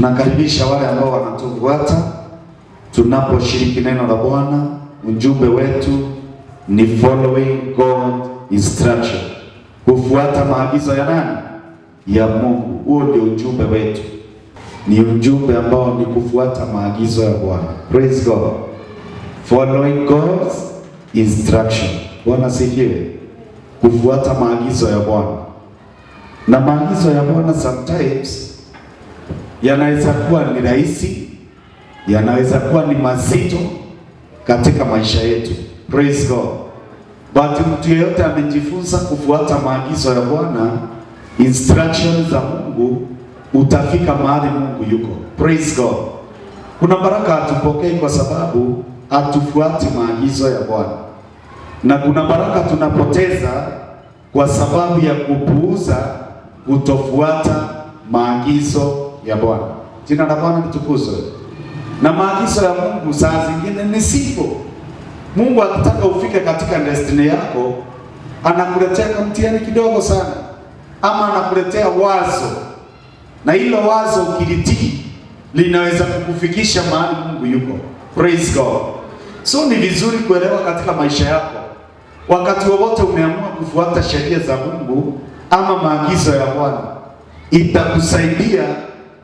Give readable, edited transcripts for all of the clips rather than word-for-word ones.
Tunakaribisha wale ambao wanatufuata tunaposhiriki neno la Bwana. Ujumbe wetu ni following God instruction, kufuata maagizo ya nani? Ya Mungu. Huo ndio ujumbe wetu, ni ujumbe ambao ni kufuata maagizo ya Bwana. Praise God, following God's instruction. Bwana sifiwe. Kufuata maagizo ya Bwana. Na maagizo ya Bwana sometimes yanaweza kuwa ni rahisi, yanaweza kuwa ni mazito katika maisha yetu. Praise God. But mtu yeyote amejifunza kufuata maagizo ya Bwana, instructions za Mungu, utafika mahali Mungu yuko. Praise God. Kuna baraka hatupokei kwa sababu hatufuati maagizo ya Bwana, na kuna baraka tunapoteza kwa sababu ya kupuuza, kutofuata maagizo ya Bwana. Jina la Bwana litukuzwe. Na maagizo ya Mungu saa zingine ni simple. Mungu akitaka ufike katika destiny yako, anakuletea kamtihani kidogo sana, ama anakuletea wazo, na hilo wazo ukilitii linaweza kukufikisha mahali Mungu yuko. Praise God. So ni vizuri kuelewa katika maisha yako, wakati wowote umeamua kufuata sheria za Mungu ama maagizo ya Bwana, itakusaidia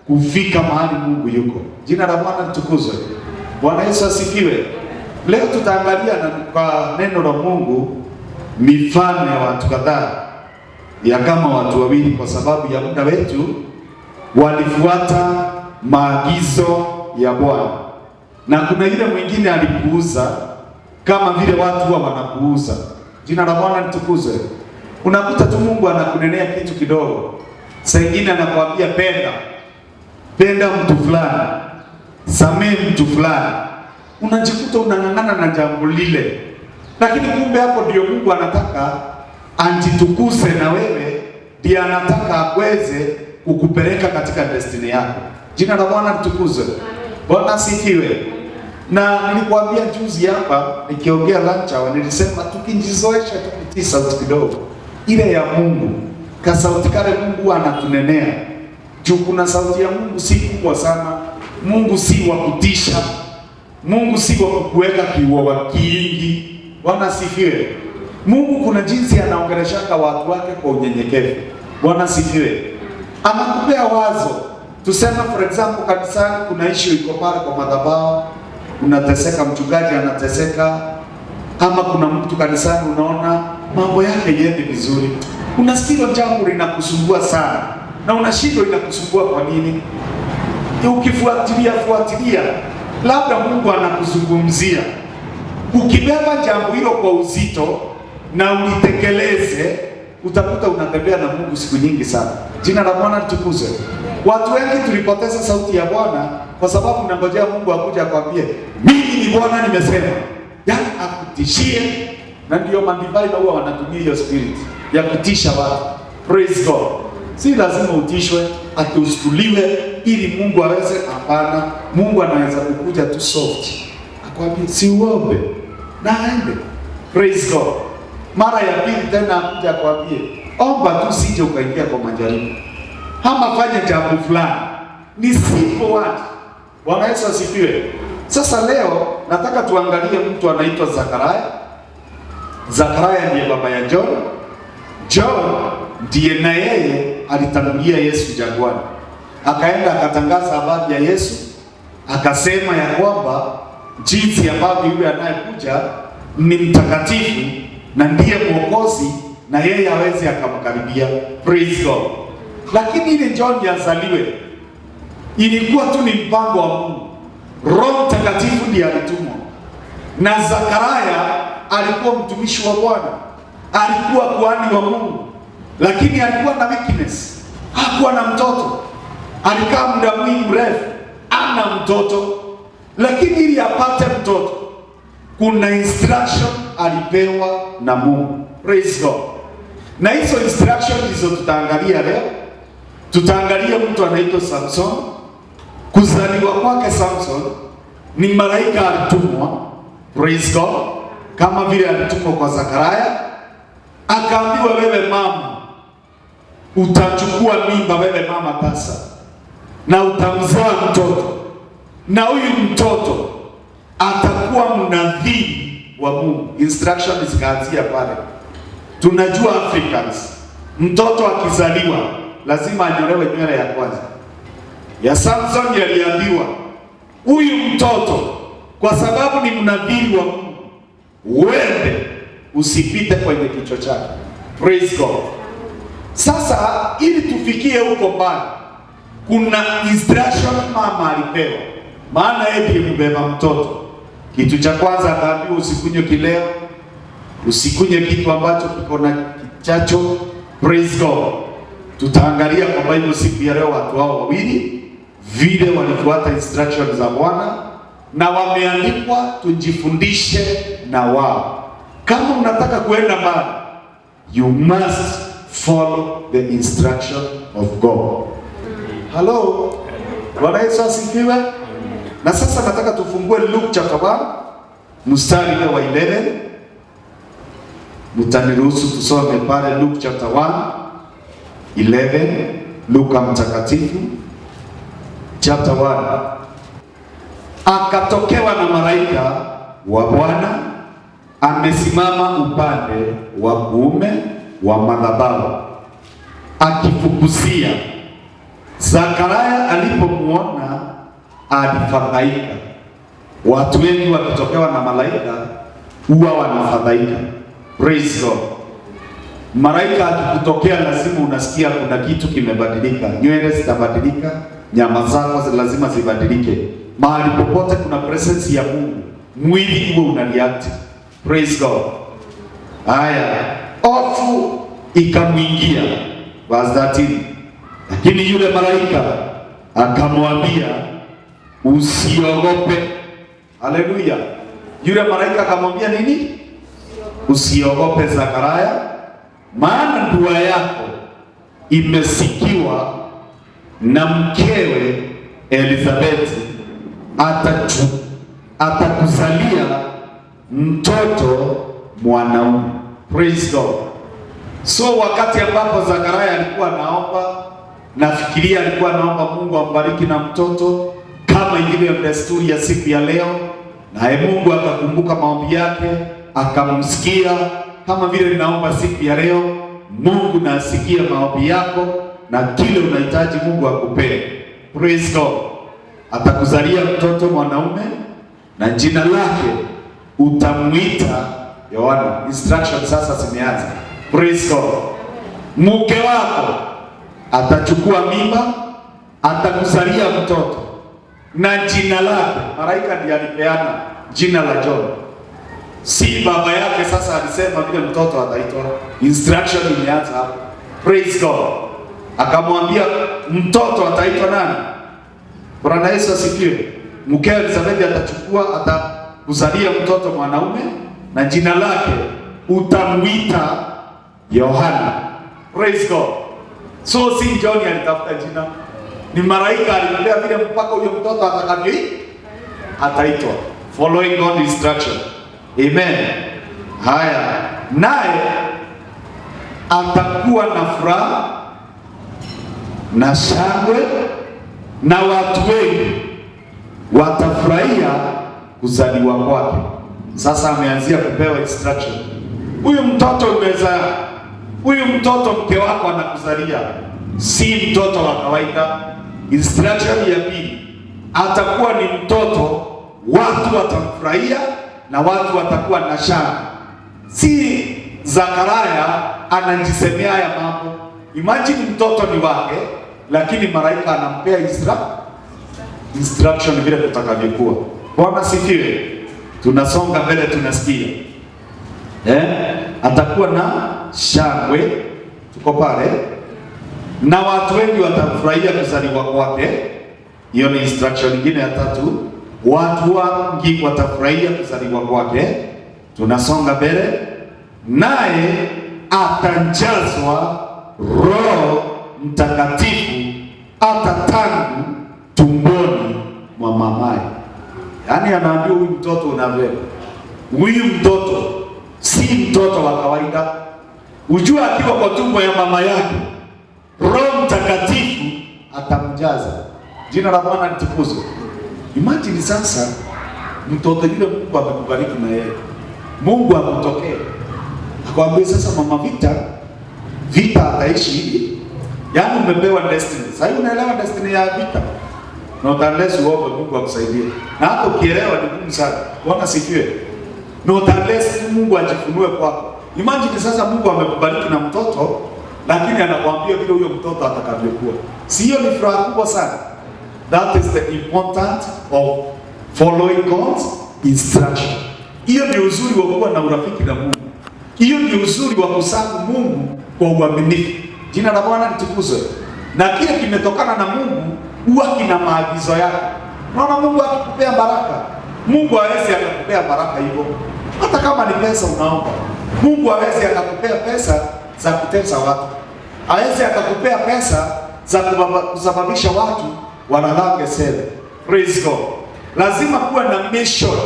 kufika mahali Mungu yuko. Jina la Bwana litukuzwe. Bwana Yesu asifiwe. Leo tutaangalia kwa neno la Mungu mifano ya watu kadhaa, ya kama watu wawili, kwa sababu ya muda wetu, walifuata maagizo ya Bwana, na kuna yule mwingine alipuuza, kama vile watu huwa wanapuuza. Jina la Bwana litukuzwe. Unakuta tu Mungu anakunenea kitu kidogo, saa nyingine anakuambia penda mtu fulani, samehe mtu fulani, unajikuta unang'ang'ana na jambo lile, lakini kumbe hapo ndio Mungu anataka anjitukuze, na wewe ndiye anataka aweze kukupeleka katika destiny yako. Jina la Bwana litukuzwe. Bwana asifiwe. Na nilikwambia juzi hapa nikiongea lunch hour, nilisema tukijizoesha tukitii sauti kidogo ile ya Mungu, ka sauti kale Mungu anatunenea. Juu kuna sauti ya Mungu si kubwa sana. Mungu si wa kutisha. Mungu si wa kukuweka kiuoga kingi. Bwana asifiwe. Mungu kuna jinsi anaongeleshaka watu wake kwa unyenyekevu. Bwana asifiwe. Anakupea wazo. Tuseme for example, kanisani kuna issue iko pale kwa madhabahu, unateseka, mchungaji anateseka, ama kuna mtu kanisani unaona mambo yake yende vizuri, unasikia jambo linakusumbua sana na unashindwa inakusumbua kwa nini. Ukifuatilia labda Mungu anakuzungumzia. Ukibeba jambo hilo kwa uzito na ulitekeleze, utakuta unatembea na Mungu siku nyingi sana. Jina la Bwana litukuzwe. Watu wengi tulipoteza sauti ya Bwana kwa sababu tunangojea Mungu akuja akwambie mimi ni Bwana nimesema, yaani akutishie. Na ndio mandivai huwa wanatumia hiyo spirit ya kutisha watu. Praise God. Si lazima utishwe atustuliwe ili Mungu aweze. Hapana, Mungu anaweza kukuja tu soft akwambie si uombe na aende. Praise God. Mara ya pili tena akuja akwambie omba tu, sije ukaingia kwa majaribu, ama fanya jambo fulani. Ni simple word. Bwana Yesu asifiwe. Sasa leo nataka tuangalie mtu anaitwa Zakaria. Zakaria ndiye baba ya John. John ndiye na yeye alitangulia Yesu jangwani. Akaenda akatangaza habari ya Yesu, akasema ya kwamba jinsi ambavyo yule anayekuja ni mtakatifu na ndiye Mwokozi, na yeye hawezi akamkaribia. Praise God. Lakini ile John yazaliwe ilikuwa tu ni mpango wa Mungu. Roho Mtakatifu ndiye alitumwa, na Zakaria alikuwa mtumishi wa Bwana, alikuwa kuhani wa Mungu, lakini alikuwa na weakness. Hakuwa na mtoto, alikaa muda mwingi mrefu ana mtoto, lakini ili apate mtoto kuna instruction alipewa na Mungu. Praise God. Na hizo instruction ndizo tutaangalia leo. Tutaangalia mtu anaitwa Samson. Kuzaliwa kwake Samson ni malaika alitumwa. Praise God. Kama vile alitumwa kwa Zakaria, akaambiwa wewe mama utachukua mimba, wewe mama tasa, na utamzaa mtoto, na huyu mtoto atakuwa mnadhiri wa Mungu. Instruction zikaanzia pale. Tunajua Africans, mtoto akizaliwa lazima anyolewe nywele ya kwanza. Ya Samson aliambiwa huyu mtoto kwa sababu ni mnadhiri wa Mungu, uende usipite kwenye kichwa chake. Praise God. Sasa ili tufikie huko mbali, kuna instruction mama alipewa, maana yeye ndiye mbeba mtoto. Kitu cha kwanza akaambiwa usikunywe kileo, usikunywe kitu ambacho kiko na kichacho. Praise God. Tutaangalia kwa Bible siku ya leo watu hao wawili vile walifuata instruction za Bwana, na wameandikwa tujifundishe na wao. Kama unataka kuenda mbali, you must follow the instruction of God. Hello. Bwana Yesu asifiwe. Na sasa nataka tufungue Luke chapter 1 mstari wa 11. Mtaniruhusu tusome pale Luke chapter 1 11. Luka mtakatifu chapter 1. Akatokewa na malaika wa Bwana amesimama upande wa kuume wa madhabahu akifukuzia. Zakaria alipomuona alifadhaika. Watu wengi wakitokewa na malaika huwa wanafadhaika. Praise God. Malaika akikutokea lazima unasikia kuna kitu kimebadilika. Nywele zitabadilika, nyama zako lazima zibadilike. Mahali popote kuna presence ya Mungu, mwili huo una react. Praise God. Haya, hofu ikamwingia. Verse 13. Lakini yule malaika akamwambia usiogope. Haleluya. Yule malaika akamwambia nini? Usiogope Zakaria, maana dua yako imesikiwa, na mkewe Elizabeti atakuzalia mtoto mwanaume. Praise God. So wakati ambapo Zakaria alikuwa naomba, nafikiria alikuwa naomba Mungu ambariki na mtoto kama ilivyo desturi ya siku ya leo, naye Mungu akakumbuka maombi yake, akamsikia. Kama vile ninaomba siku ya leo, Mungu nasikia maombi yako na kile unahitaji Mungu akupee. Praise God. Atakuzalia mtoto mwanaume na jina lake utamwita Yohana. Instruction sasa zimeanza. Praise God. Mke wako atachukua mimba, atakuzalia mtoto na jina lake, malaika ndiye alipeana jina la John. Si baba yake sasa alisema vile mtoto ataitwa. Instruction imeanza hapo. Praise God. Akamwambia mtoto ataitwa nani? Bwana Yesu asifiwe. Mke Elizabeth atachukua, atakuzalia mtoto mwanaume na jina lake utamwita Yohana. Praise God. So si John alitafuta jina, ni malaika alimpea vile mpaka huyo mtoto atakavyo ataitwa, following God instruction. Amen. Haya, naye atakuwa na furaha na shangwe, na watu wengi watafurahia kuzaliwa kwake. Sasa ameanzia kupewa instruction. Huyu mtoto umezaa, huyu mtoto mke wako anakuzalia, si mtoto wa kawaida. Instruction ya pili, atakuwa ni mtoto watu watamfurahia na watu watakuwa na shangwe. Si Zakaria anajisemea haya mambo. Imagine mtoto ni wake, lakini malaika anampea instruction vile kutakavyokuwa. Bwana sifiwe. Tunasonga mbele, tunasikia atakuwa na shangwe, tuko pale, na watu wengi watafurahia kuzaliwa kwake. Hiyo ni instruction nyingine ya tatu. Watu wengi watafurahia kuzaliwa kwake. Tunasonga mbele, naye atajazwa Roho Mtakatifu hata tangu tumboni mwa mamaye. Yaani anaambiwa huyu mtoto unavyo, huyu mtoto si mtoto wa kawaida. Ujua akiwa kwa tumbo ya mama yake, Roho Mtakatifu atamjaza. Jina la Bwana litukuzwe. Imagine sasa mtoto yule Mungu amekubariki na yeye. Mungu akutokee. Akwambia sasa mama Vita ataishi hivi. Yaani umepewa destiny. Sasa unaelewa destiny ya Vita. Not unless uombe Mungu akusaidie. Na hata ukielewa ni ngumu sana. Bwana sifiwe. Not unless Mungu ajifunue kwako. Imagine sasa Mungu amekubariki na mtoto, lakini anakuambia vile huyo mtoto atakavyokuwa. Si hiyo ni furaha kubwa sana? That is the importance of following God's instruction. Hiyo ndio uzuri wa kuwa na urafiki na Mungu. Hiyo ndio uzuri wa kusafu Mungu kwa uaminifu. Jina la Bwana litukuzwe. Na kile kimetokana na Mungu huwa kina maagizo yake. Unaona Mungu akikupea baraka, Mungu hawezi akakupea baraka hivyo. Hata kama ni pesa unaomba, Mungu hawezi akakupea pesa za kutesa watu. Hawezi akakupea pesa za kusababisha watu wanalange sele. Praise God. Lazima kuwa na mission.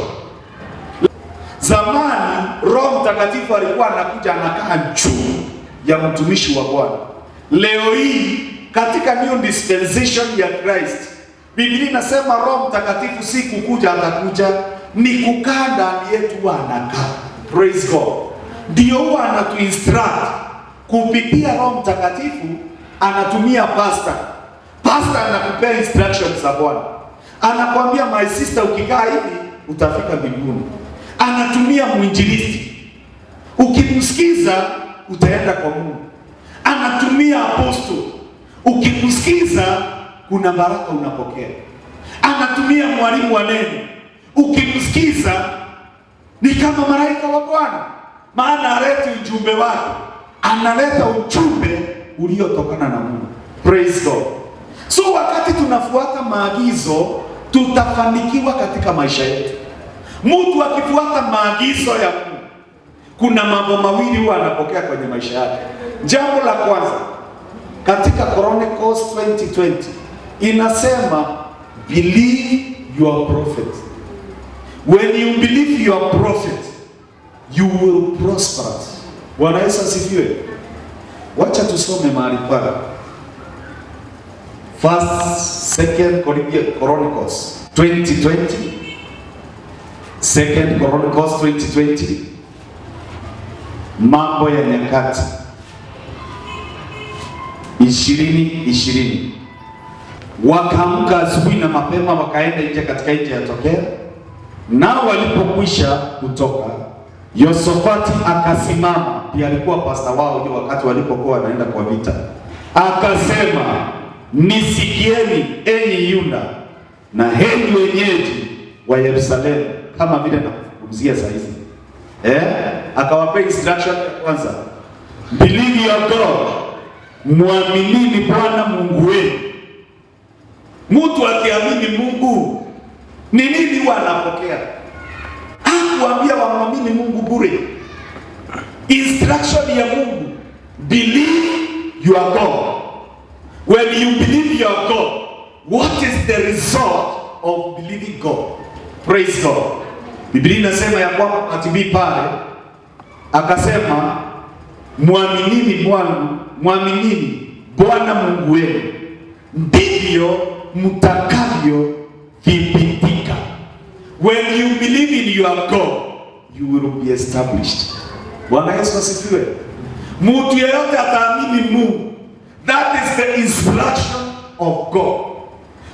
Zamani Roho Mtakatifu alikuwa anakuja anakaa juu ya mtumishi wa Bwana. Leo hii katika new dispensation ya Christ, Biblia inasema Roho Mtakatifu si kukuja atakuja, ni kukaa ndani yetu anakaa. Praise God. Ndio huwa anatuinstruct kupitia Roho Mtakatifu, anatumia pastor. Pastor anakupea instructions za Bwana. Anakwambia my sister, ukikaa hivi utafika mbinguni. Anatumia mwinjilisti. Ukimsikiza utaenda kwa Mungu. Anatumia apostle. Ukimsikiza kuna baraka unapokea. Anatumia mwalimu wa neno. Ukimsikiza ni kama malaika wa Bwana. Maana aleta ujumbe wake. Analeta ujumbe uliotokana na Mungu. Praise God. So wakati tunafuata maagizo, tutafanikiwa katika maisha yetu. Mtu akifuata maagizo ya Mungu, kuna mambo mawili huwa anapokea kwenye maisha yake. Jambo la kwanza, katika Chronicles 20:20 inasema believe your prophet. When you believe your prophet, you will prosper. Bwana Yesu asifiwe. Wacha tusome mahali pale. Second Chronicles 20:20. Second Chronicles 20:20. Mambo ya Nyakati 20:20. Wakaamka asubuhi na mapema wakaenda nje katika nchi ya Tokea. Nao walipokwisha kutoka, Yosafati akasimama, pia alikuwa pasta wao ndio wakati walipokuwa wanaenda kwa vita. Akasema, nisikieni enyi Yuda na enyi wenyeji wa Yerusalemu, kama vile nakuzungumzia saa hizi. Akawapea instruction ya kwanza. Believe your God. Muaminini Bwana Mungu wenu. Mtu akiamini Mungu ni nini huwa anapokea? Hakuambia wamwamini Mungu bure. Instruction ya Mungu, believe your God. When you believe your God, what is the result of believing God? Praise God. Biblia inasema ya kwamba atibii pale akasema muaminini Bwana Mungu wenu, ndivyo mtakavyo thibitika. When you believe in your God, you will be established. Bwana Yesu asifiwe. Mtu yeyote ataamini Mungu, that is the instruction of God.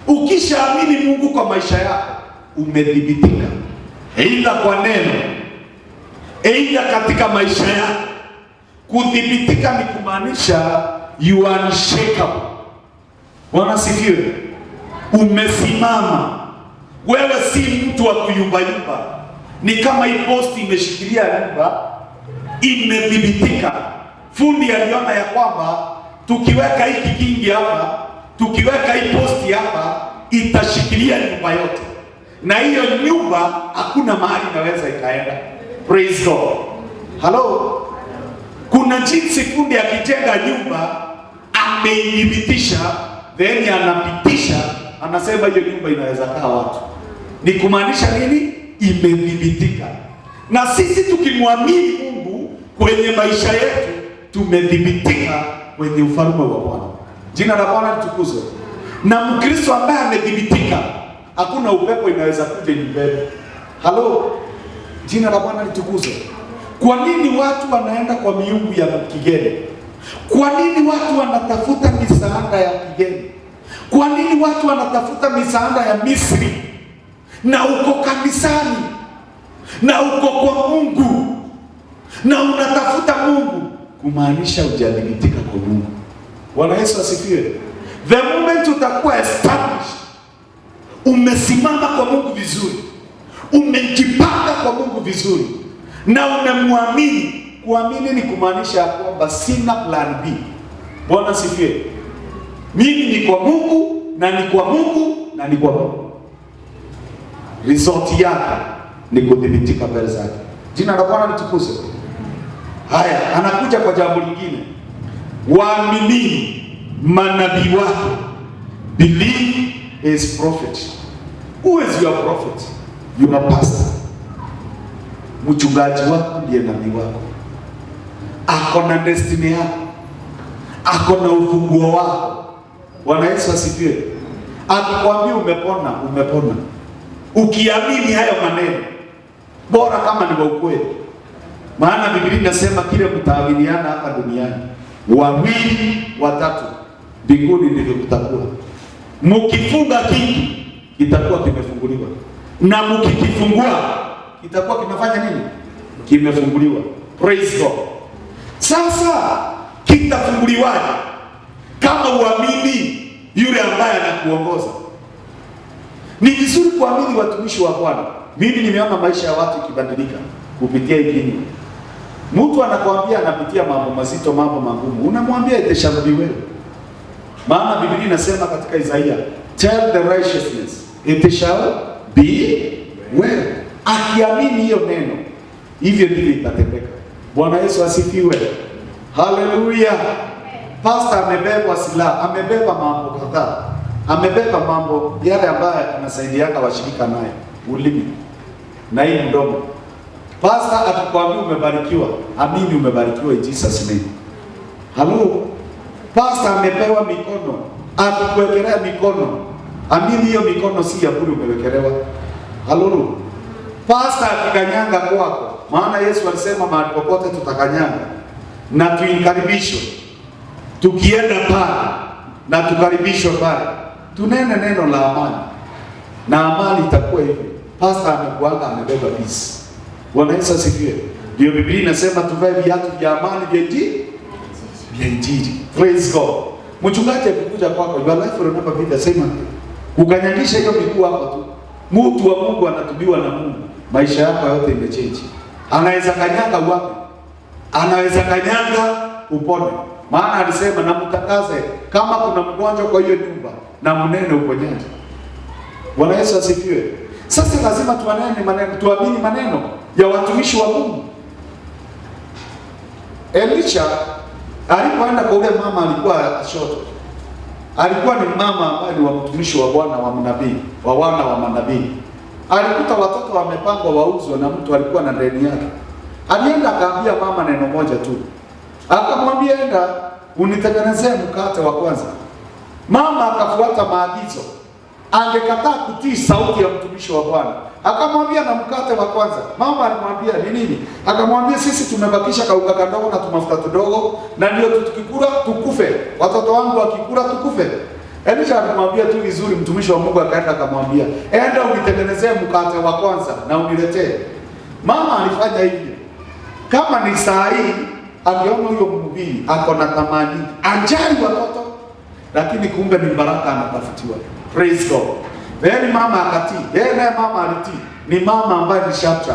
Ukishaamini Mungu kwa maisha yako, umedhibitika. Aidha kwa neno, aidha katika maisha yako. Kudhibitika ni kumaanisha you are unshakable. Bwana asifiwe. Umesimama. Wewe si mtu wa kuyumbayumba. Ni kama hii posti imeshikilia nyumba, imedhibitika. Fundi aliona ya kwamba tukiweka hiki kingi hapa, tukiweka hii posti hapa, itashikilia nyumba yote. Na hiyo nyumba hakuna mahali inaweza ikaenda. Praise God. Hello. Kuna jinsi fundi akijenga nyumba ameidhibitisha, then anapitisha, anasema hiyo nyumba inaweza kaa watu. Ni kumaanisha nini? Imedhibitika. Na sisi tukimwamini Mungu kwenye maisha yetu, tumedhibitika kwenye ufalme wa Bwana. Jina la Bwana litukuzwe. Na Mkristo ambaye amedhibitika, hakuna upepo inaweza kuja nibebe. Halo, jina la Bwana litukuzwe. Kwa nini watu wanaenda kwa miungu ya kigeni? Kwa nini watu wanatafuta misaada ya kigeni? Kwa nini watu wanatafuta misaada ya Misri? Na uko kanisani, na uko kwa Mungu, na unatafuta Mungu, kumaanisha hujadhibitika kwa Mungu. Bwana Yesu asifiwe. The moment utakuwa established, umesimama kwa Mungu vizuri, umejipanga kwa Mungu vizuri, na unamwamini. Kuamini ni kumaanisha kwamba sina plan B. Bwana asifiwe. Mimi ni kwa Mungu, na ni kwa Mungu, na ni kwa Mungu. Result yake ni kudhibitika mbele zake. Jina la Bwana litukuzwe. Haya, anakuja kwa jambo lingine. Waamini manabii wake. Believe his prophet. Who is your prophet? Your pastor. Mchungaji wako ndiye nabii wako. Ako na destiny yako, ako na ufunguo wako. Bwana Yesu asifiwe. Akikwambia umepona, umepona. Ukiamini hayo maneno, bora kama ni wa ukweli. Maana Biblia inasema kile mtaaminiana hapa duniani, wawili watatu mbinguni ndivyo kutakuwa. Mkifunga kitu kitakuwa kimefunguliwa, na mkikifungua kitakuwa kinafanya nini? Kimefunguliwa. Praise God. Sasa kitafunguliwaje kama uamini yule ambaye anakuongoza? Ni vizuri kuamini watumishi wa Bwana. Mimi nimeona maisha ya watu ikibadilika kupitia hiki. Mtu anakuambia anapitia mambo mazito, mambo magumu, unamwambia it shall be well. Maana Biblia inasema katika Isaia, tell the righteousness it shall be well. Akiamini hiyo neno, hivyo ndivyo itatendeka. Bwana Yesu asifiwe. Haleluya. Pastor amebeba silaha, amebeba mambo kadhaa. Amebeba mambo yale ambayo anasaidiana washirika naye, ulimi na hii mdomo. Pastor akikwambia umebarikiwa, amini umebarikiwa in Jesus name. Halo. Pastor amepewa mikono, akikuwekelea mikono, amini hiyo mikono si ya bure umewekelewa. Halo. Pastor akikanyanga kwako, maana Yesu alisema mahali popote tutakanyanga na tuinkaribishwe. Tukienda pale na tukaribishwe pale, tunene neno la amani, na amani itakuwa hivyo. Pastor amekuanga amebeba peace. Bwana Yesu asifiwe. Ndio Biblia inasema tuvae viatu vya amani vya Injili. Praise God. Mchungaji akikuja kwako, your life will never be the same. Kukanyagisha hiyo miguu hapo tu. Mtu wa Mungu anatubiwa na Mungu, maisha yako yote imechange. Anaweza kanyanga wapi? Anaweza kanyanga upone. Maana alisema na mtangaze kama kuna mgonjwa kwa hiyo nyumba, na mnene uponyaji. Bwana Yesu asifiwe. Sasa lazima tuanene maneno, tuamini maneno ya watumishi wa Mungu. Elisha alipoenda kwa ule mama alikuwa ashoto. Alikuwa ni mama ambaye ni wa mtumishi wa Bwana wa manabii, wa wana wa manabii. Alikuta watoto wamepangwa wauzwe na mtu alikuwa na ndeni yake. Alienda akaambia mama neno moja tu. Akamwambia enda unitengenezee mkate wa kwanza. Mama akafuata maagizo. Angekataa kutii sauti ya mtumishi wa Bwana. Akamwambia na mkate wa kwanza. Mama alimwambia ni nini? Akamwambia sisi tumebakisha kauka kadogo na tumafuta tudogo, na ndio tukikula tukufe. Watoto wangu wakikula tukufe. Elisha alimwambia tu vizuri, mtumishi wa Mungu akaenda akamwambia, enda unitengenezee mkate wa kwanza na uniletee. Mama alifanya hivyo. Kama ni saa hii angeona huyo mhubiri ako na tamani, anjali watoto, lakini kumbe ni baraka anatafutiwa. Praise God. Yaani mama akatii. Yeye naye mama alitii. Ni mama ambaye ni sharp,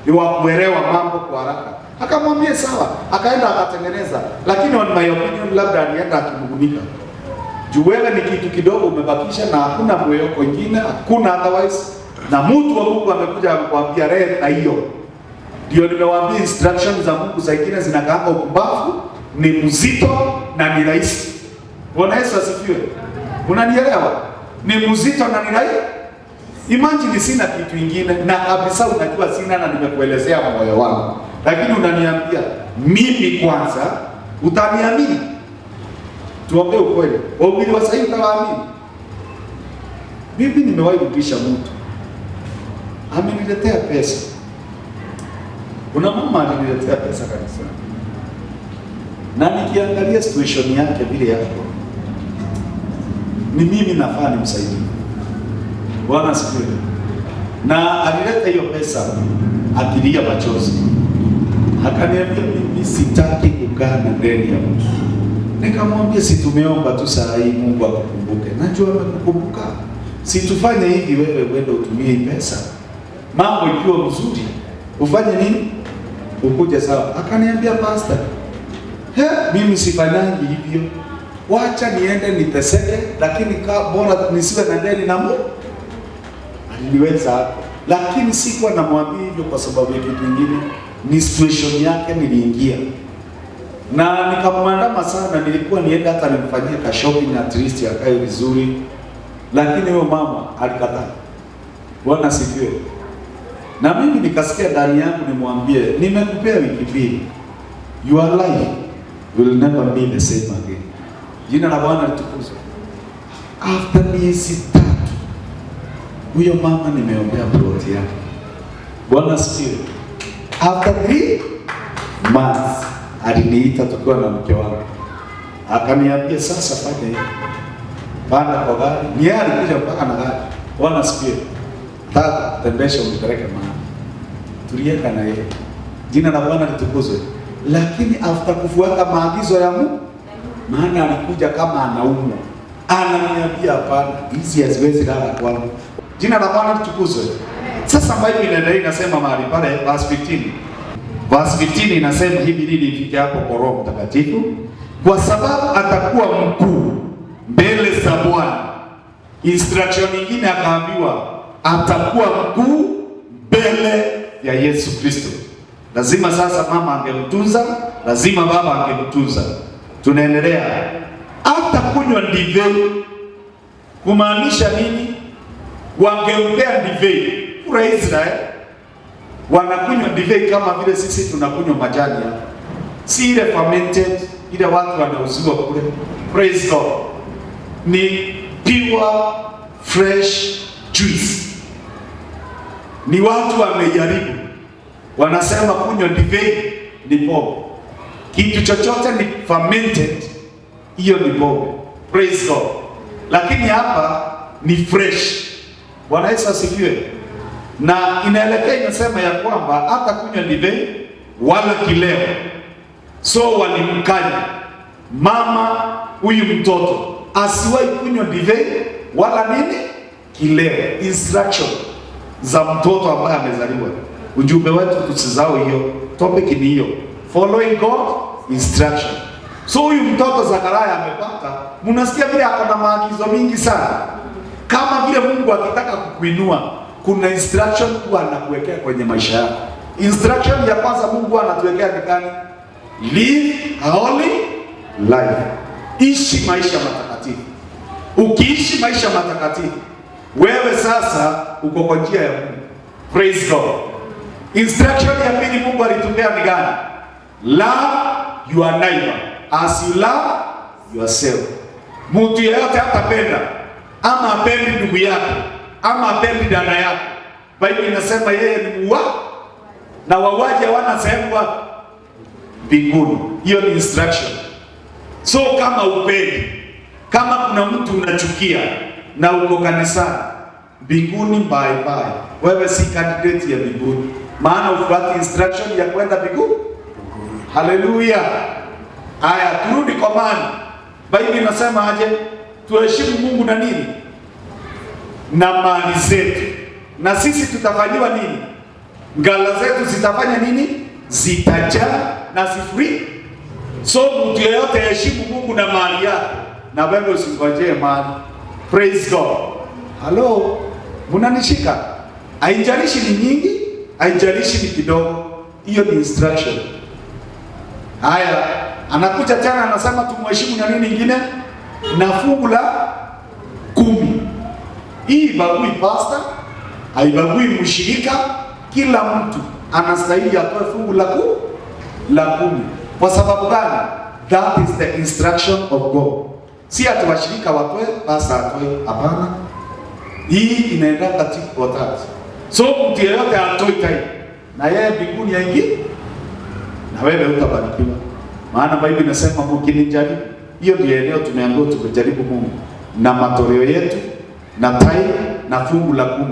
ni wa kuelewa mambo kwa haraka. Akamwambia sawa, akaenda akatengeneza, lakini on my opinion labda alienda akimugunika. Juu wewe ni kitu kidogo umebakisha na hakuna mweko ingine, hakuna otherwise, na mtu wa Mungu amekuja amekwambia rehe na hiyo. Ndio nimewaambia instructions za Mungu zingine zinakaanga ukumbavu, ni mzito na ni rahisi. Bwana Yesu asifiwe. Unanielewa? Ni mzito na ni rahisi. Imagine sina kitu kingine na kabisa unajua sina na nimekuelezea moyo wangu. Lakini unaniambia mimi kwanza, utaniamini? Tuombe ukweli. Wahubiri wa sasa utawaamini. Mimi nimewahi kurudisha mtu ameniletea pesa. Kuna mama aliniletea pesa kanisani, na nikiangalia situation yake vile yako, ni mimi nafaa nimsaidie. Bwana asifiwe. Na alileta hiyo pesa akilia machozi, akaniambia mimi sitaki kukaa na deni ya mtu. Nikamwambia si tumeomba tu saa hii Mungu akukumbuke. Najua amekukumbuka. Si tufanye hivi, wewe uende utumie hii pesa, mambo ikiwa mzuri ufanye nini? Ukuje sawa. Akaniambia pastor, mimi sifanyangi hivyo. Wacha niende niteseke, lakini bora nisiwe na deni na Mungu. Aliniweza, lakini sikuwa namwambia hivyo kwa sababu ya kitu kingine. Ni situation yake niliingia. Na nikamwandama sana, nilikuwa niende hata nimfanyie ka shopping at least akae vizuri. Lakini huyo mama alikataa. Bwana sifiwe. Na mimi nikasikia ndani yangu nimwambie, nimekupea wiki mbili. Your life will never be the same again. Jina la Bwana litukuzwe. After miezi 3, huyo mama nimeombea plot yake. Bwana sifiwe. After 3 months, aliniita tukiwa na mke wangu. Akaniambia sasa fanya hivi. Panda kwa gari. Ni yeye alikuja mpaka na gari. Bwana sifiwe. Tata tembesha unipeleke mahali. Tulienda na yeye. Jina la Bwana litukuzwe. Lakini after kufuata maagizo ya Mungu, maana alikuja kama anaumwa. Ananiambia hapana, hizi haziwezi lala kwangu. Jina la Bwana litukuzwe. Sasa Biblia inaendelea inasema mahali pale verse 15. Verse 15 inasema hivi ili ifike hapo kwa Roho Mtakatifu, kwa sababu atakuwa mkuu mbele za Bwana. Instruction nyingine akaambiwa atakuwa mkuu mbele ya Yesu Kristo. Lazima sasa mama angemtunza, lazima baba angemtunza. Tunaendelea. Hata kunywa divai. Kumaanisha nini? Wangempea divai. Kwa Israeli wanakunywa divai kama vile sisi tunakunywa majani hapa. Si ile fermented, ile watu wanauziwa kule. Praise God. Ni pure fresh juice. Ni watu wamejaribu. Wanasema kunywa divai ni pombe. Kitu chochote ni fermented, hiyo ni pombe. Praise God. Lakini hapa ni fresh. Bwana Yesu asifiwe. Na inaelekea inasema ya kwamba hata kunywa divai wala kileo. So walimkanya mama huyu mtoto asiwahi kunywa divai wala nini? Kileo. Instruction za mtoto ambaye amezaliwa. Ujumbe wetu tusizao hiyo. Topic ni hiyo. Following God instruction. So huyu mtoto Zakaria amepata, mnasikia vile ako na maagizo mingi sana. Kama vile Mungu akitaka kukuinua, kuna instruction huwa anakuwekea kwenye maisha yako. Instruction ya kwanza Mungu anatuwekea ni gani? Live a holy life. Ishi maisha matakatifu. Ukiishi maisha matakatifu, wewe sasa uko kwa njia ya Mungu. Praise God. Instruction ya pili Mungu alitupea ni gani? Love your neighbor as you love yourself. Mtu yeyote atapenda ama apendi ndugu yake ama apendi dada yake, Biblia inasema yeye ni muuaji na wauaji hawana sehemu wapi? Mbinguni. Hiyo ni instruction. So kama upendi, kama kuna mtu unachukia na uko kanisani, mbinguni bye bye. Wewe si candidate ya mbinguni. Maana ufuati instruction ya kwenda mbinguni. Haleluya. Aya, turudi kwa mali. Biblia inasema aje? Tuheshimu Mungu na nini? Na mali zetu. Na sisi tutafanyiwa nini? Ngala zetu zitafanya nini? Zitajaa na sifuri. So mtu yeyote heshimu Mungu na mali yake, na wewe usingojee mali. Praise God. Hello. Munanishika? Haijalishi ni nyingi, haijalishi ni kidogo. Hiyo ni instruction. Haya, anakuja tena anasema tumheshimu na nini nyingine? Na fungu la 10. Hii bagui pastor, haibagui mshirika, kila mtu anastahili atoe fungu la 10. Kwa sababu gani? That is the instruction of God. Si ati washirika watoe, pastor atoe, hapana. Hii inaenda katika watatu. So mtu yeyote atoi tai na yeye mbinguni aingie, na wewe utabarikiwa. Maana Biblia inasema mkinijaribu. Hiyo ndio eneo tumeambiwa tumejaribu Mungu na matoleo yetu na tai na fungu la 10.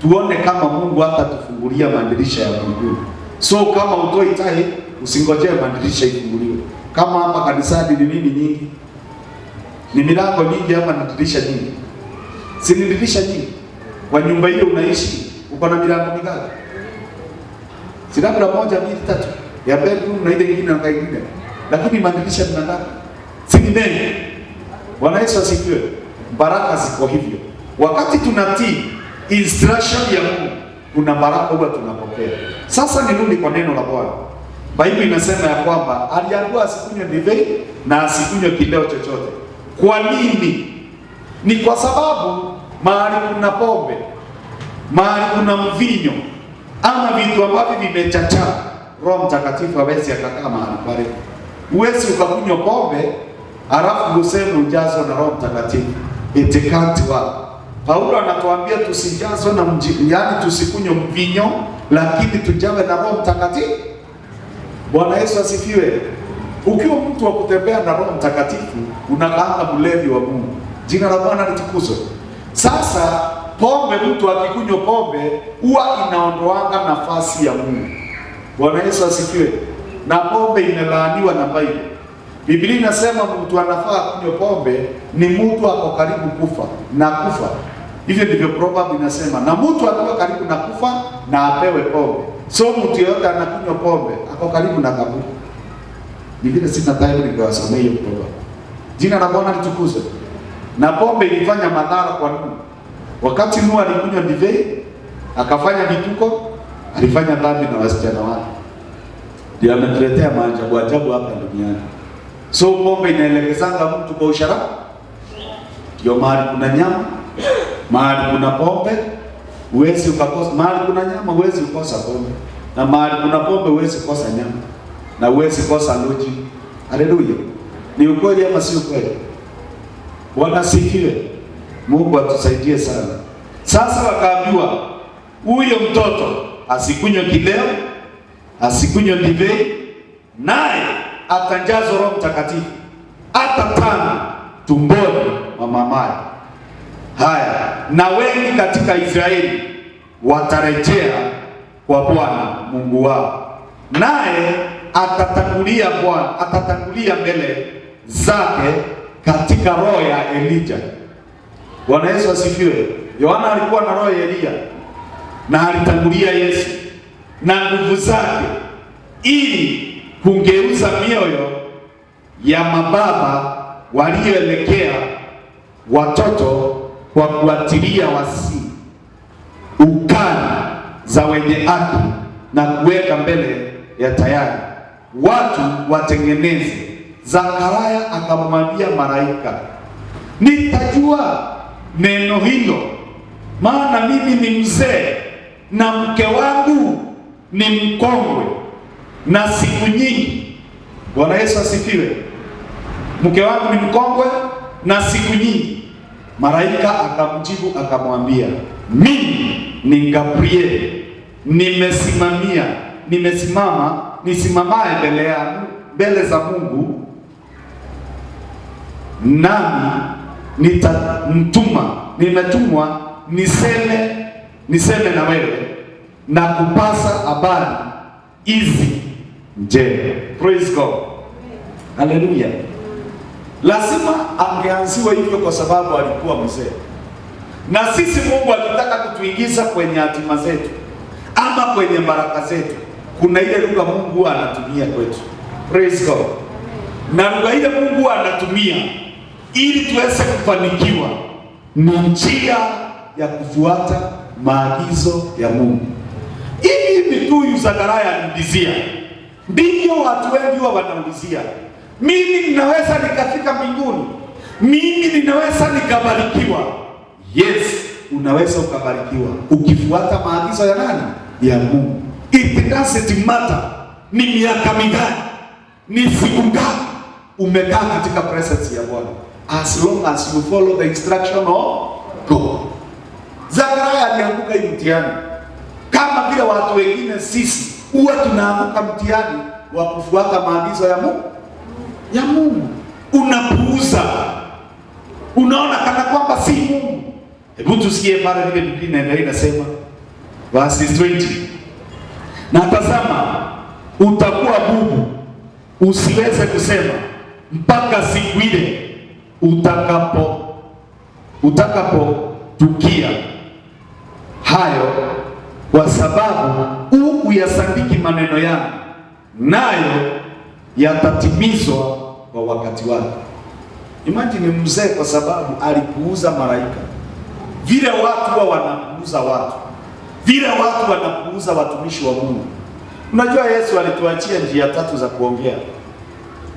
Tuone kama Mungu hata tufungulia madirisha ya mbinguni. So kama utoi tai, usingojee madirisha ifunguliwe. Kama hapa kanisani ni nini nyingi? Ni milango mingi ama ni dirisha nyingi? Si ni dirisha nyingi? Kwa nyumba hiyo unaishi, uko na milango mingapi? Si labda 1, 2, 3 ya bedroom na ile nyingine na nyingine. Lakini madirisha ni mangapi? Si ni mengi? Bwana Yesu asifiwe. Baraka ziko hivyo. Wakati tunatii instruction ya Mungu, kuna baraka huwa tunapokea. Sasa nirudi kwa neno la Bwana. Biblia inasema ya kwamba aliambiwa asikunywe divai na asikunywe kileo chochote. Kwa nini? Ni kwa sababu mahali kuna pombe, mahali kuna mvinyo ama vitu ambavyo vimechacha, Roho Mtakatifu hawezi akakaa mahali pale. Uwezi ukakunywa pombe alafu useme ujazwe na Roho Mtakatifu. It can't work. Paulo anatuambia tusijazwe na yani tusikunywe mvinyo, lakini tujawe na Roho Mtakatifu. Bwana Yesu asifiwe. Ukiwa mtu wa kutembea na Roho Mtakatifu, unakaanga mlevi wa Mungu. Jina la Bwana litukuzwe. Sasa pombe, mtu akikunywa pombe huwa inaondoanga nafasi ya Mungu. Bwana Yesu asifiwe. Na pombe imelaaniwa na Biblia. Biblia inasema mtu anafaa kunywa pombe ni mtu ako karibu kufa na kufa. Hivyo ndivyo Proverbs inasema, na mtu akiwa karibu na kufa na apewe pombe. So mtu yeyote anakunywa pombe ako karibu na kaburi. Biblia sina time nikawasomea hiyo Proverbs. Jina la Bwana litukuzwe. Na pombe ilifanya madhara kwa Nuhu. Wakati Nuhu alikunywa divai, akafanya vituko, alifanya dhambi na wasichana wake. Ndio ametuletea maajabu ajabu hapa duniani. So pombe inaelekezanga mtu kwa usharati. Ndio mahali kuna nyama, mahali kuna pombe, huwezi ukakosa. Mahali kuna nyama huwezi ukosa pombe. Na mahali kuna pombe huwezi kosa nyama. Na huwezi kosa loji. Haleluya. Ni ukweli ama si ukweli? Bwana sifiwe. Mungu atusaidie sana. Sasa wakaambiwa huyo mtoto asikunywe kileo, asikunywe divai, naye atanjazwa Roho Mtakatifu hata tangu tumboni mwa mamaye. Haya, na wengi katika Israeli watarejea kwa Bwana Mungu wao, naye atatangulia mbele zake katika roho ya Elijah. Bwana Yesu asifiwe. Yohana alikuwa na roho ya Elia na alitangulia Yesu na nguvu zake ili kungeuza mioyo ya mababa walioelekea watoto kwa kuatilia wasi ukani za wenye haki na kuweka mbele ya tayari watu watengeneze. Zakaria akamwambia malaika, nitajua neno hilo, maana mimi ni mzee na mke wangu ni mkongwe na siku nyingi. Bwana Yesu asifiwe. Mke wangu ni mkongwe na siku nyingi. Malaika akamjibu akamwambia, mimi ni Gabriel, nisimamaye mbele za Mungu, nami nimetumwa niseme na wewe na kupasa habari hizi njema. Praise God. Hallelujah. Lazima angeanziwa hivyo kwa sababu alikuwa mzee. Na sisi Mungu akitaka kutuingiza kwenye hatima zetu ama kwenye baraka zetu, kuna ile lugha Mungu anatumia kwetu. Praise God. Na lugha ile Mungu anatumia ili tuweze kufanikiwa ni njia ya kufuata maagizo ya Mungu. Hivi tu Zakaria anaulizia. Ndivyo watu wengi wanaulizia. Mimi ninaweza nikafika mbinguni? Mimi ninaweza nikabarikiwa? Yes, unaweza ukabarikiwa ukifuata maagizo ya nani? Ya Mungu. It doesn't matter ni miaka mingapi, ni siku ngapi umekaa katika presence ya Bwana, as long as you follow the instruction of God. Zakaria alianguka hii mtihani kama vile watu wengine sisi huwa tunaanguka mtihani wa kufuata maagizo ya Mungu. Unapuuza, unaona kana kwamba si Mungu. Hebu tusikie pale vile Biblia inaendelea inasema, verse 20, na tazama utakuwa bubu usiweze kusema mpaka siku ile utakapotukia hayo, kwa sababu uyasandiki maneno yangu, nayo yatatimizwa kwa wakati wake. Imagine mzee, kwa sababu alipuuza malaika. Vile watu huwa wanapuuza watu, vile watu wanapuuza watumishi wa Mungu. Unajua Yesu alituachia njia 3 za kuongea.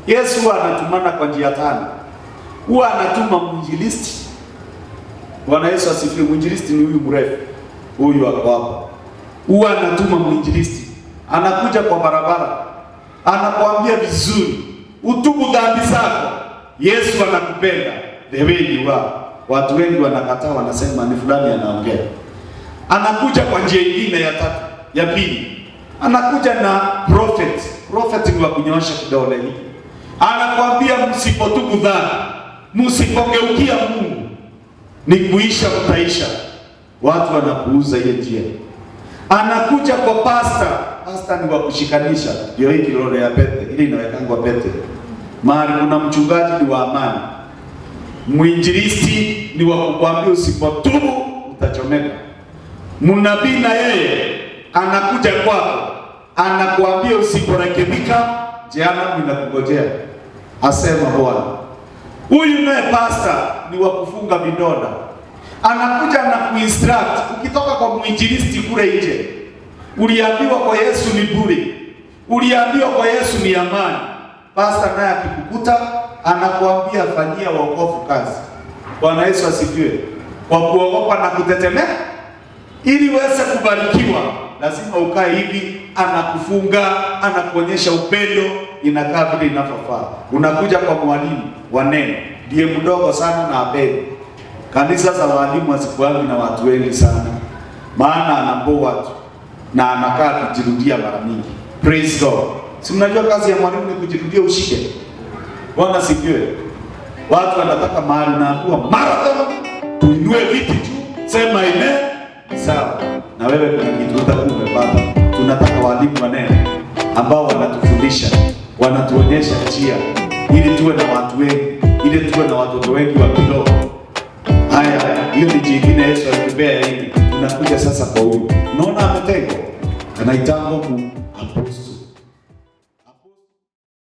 Yesu huwa anatumana kwa njia 5. Huwa anatuma mwinjilisti. Bwana Yesu asifiwe. Mwinjilisti ni huyu mrefu, huyu hapo hapa. Huwa anatuma mwinjilisti, anakuja kwa barabara, anakuambia vizuri, utubu dhambi zako, Yesu anakupenda the way you are. Watu wengi wanakataa, wanasema ni fulani anaongea. Anakuja kwa njia nyingine ya 3, ya pili. Anakuja na prophet ni wa kunyoosha kidole hiki. Anakuambia msipotubu dhambi, msipogeukia Mungu, ni kuisha mtaisha. Watu wanapuuza ile njia. Anakuja kwa pastor ni wa kushikanisha, ndio hii kilole ya pete, ile inawekangwa pete. Mahali kuna mchungaji ni wa amani. Mwinjilisti ni wa kukwambia usipotubu utachomeka. Mnabii na yeye anakuja kwako, anakuambia usiporekebika jehanamu inakungojea, asema Bwana. Huyu naye pastor ni wa kufunga vidonda. Anakuja na kuinstruct. Ukitoka kwa mwinjilisti kule nje, uliambiwa kwa Yesu ni bure, uliambiwa kwa Yesu ni amani. Pastor naye akikukuta anakuambia fanyia wokovu kazi. Bwana Yesu asifiwe. Kwa kuogopa na kutetemeka, ili uweze kubarikiwa lazima ukae hivi. Anakufunga, anakuonyesha upendo, inakaa vile inavyofaa. Unakuja kwa mwalimu wa neno, ndiye mdogo sana na apende. Kanisa za walimu hazikuangi na watu wengi sana, maana anaboa watu na anakaa kujirudia mara mingi. Praise God. Si mnajua kazi ya mwalimu ni kujirudia ushike. Bwana sifiwe. Watu wanataka mahali na kuwa marathon, tuinue viti tu, sema amen. Sawa. Na wewe kuna kitu utakuwa umepata. Tunataka walimu wa neno ambao wanatufundisha, wanatuonyesha njia, ili tuwe na watu wengi, ili tuwe na watoto wengi wa kiroho. Haya, hiyo ni jingine Yesu alitupea hili. Tunakuja sasa kwa huyu. Unaona ametengwa. Anaitangwa Apostle